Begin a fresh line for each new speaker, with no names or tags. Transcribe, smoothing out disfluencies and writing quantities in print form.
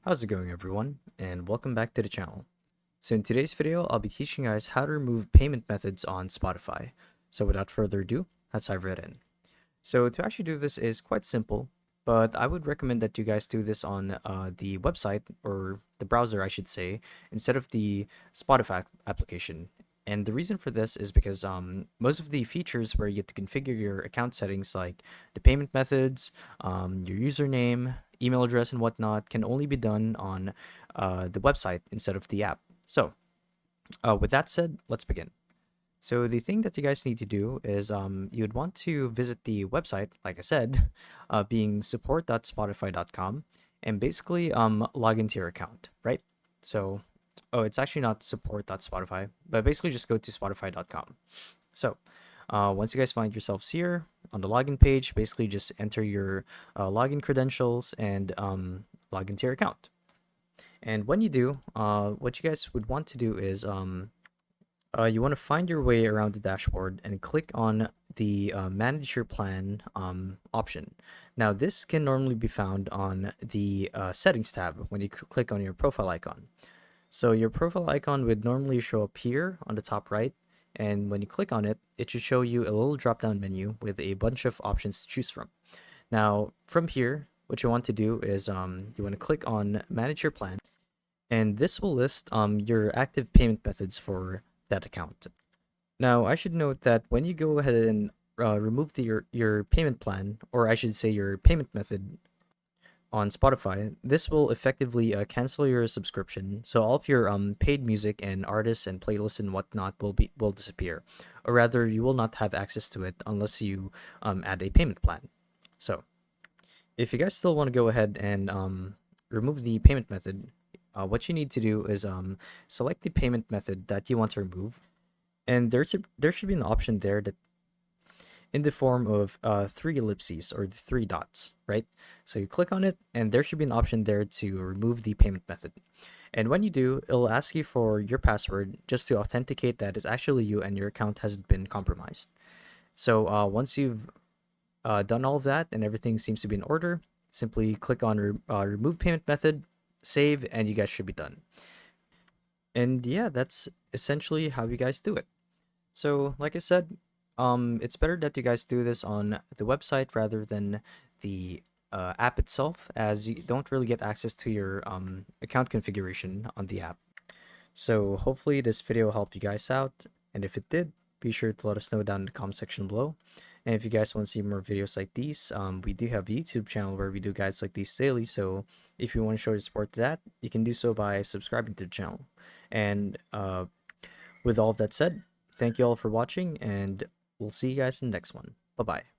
How's it going, everyone, and welcome back to the channel. So in today's video, I'll be teaching you guys how to remove payment methods on Spotify. So without further ado, let's dive right in. So to actually do this is quite simple, but I would recommend that you guys do this on the website, or the browser I should say, instead of the Spotify application. And the reason for this is because most of the features where you get to configure your account settings, like the payment methods, your username, email address, and whatnot, can only be done on the website instead of the app. So with that said, let's begin. So the thing that you guys need to do is you would want to visit the website, like I said, being support.spotify.com, and basically log into your account, right? So, oh, it's actually not support.spotify, but basically just go to spotify.com. So, once you guys find yourselves here on the login page, basically just enter your login credentials and log into your account. And when you do, what you guys would want to do is you want to find your way around the dashboard and click on the manage your plan option. Now, this can normally be found on the settings tab when you click on your profile icon. So your profile icon would normally show up here on the top right, and when you click on it, it should show you a little drop-down menu with a bunch of options to choose from. Now, from here, what you want to do is you want to click on manage your plan, and this will list your active payment methods for that account. Now, I should note that when you go ahead and remove your payment plan, or I should say your payment method on Spotify, this will effectively cancel your subscription. So all of your paid music and artists and playlists and whatnot will disappear, or rather, you will not have access to it unless you add a payment plan. So if you guys still want to go ahead and remove the payment method, what you need to do is select the payment method that you want to remove, and there should be an option there that in the form of three ellipses or the three dots, right? So you click on it, and there should be an option there to remove the payment method. And when you do, it'll ask you for your password just to authenticate that it's actually you and your account hasn't been compromised. So once you've done all of that and everything seems to be in order, simply click on remove payment method, save, and you guys should be done. And yeah, that's essentially how you guys do it. So, like I said, it's better that you guys do this on the website rather than the app itself, as you don't really get access to your account configuration on the app. So, hopefully, this video helped you guys out, and if it did, be sure to let us know down in the comment section below. And if you guys want to see more videos like these, we do have a YouTube channel where we do guides like these daily. So, if you want to show your support to that, you can do so by subscribing to the channel. And with all of that said, thank you all for watching, and we'll see you guys in the next one. Bye bye.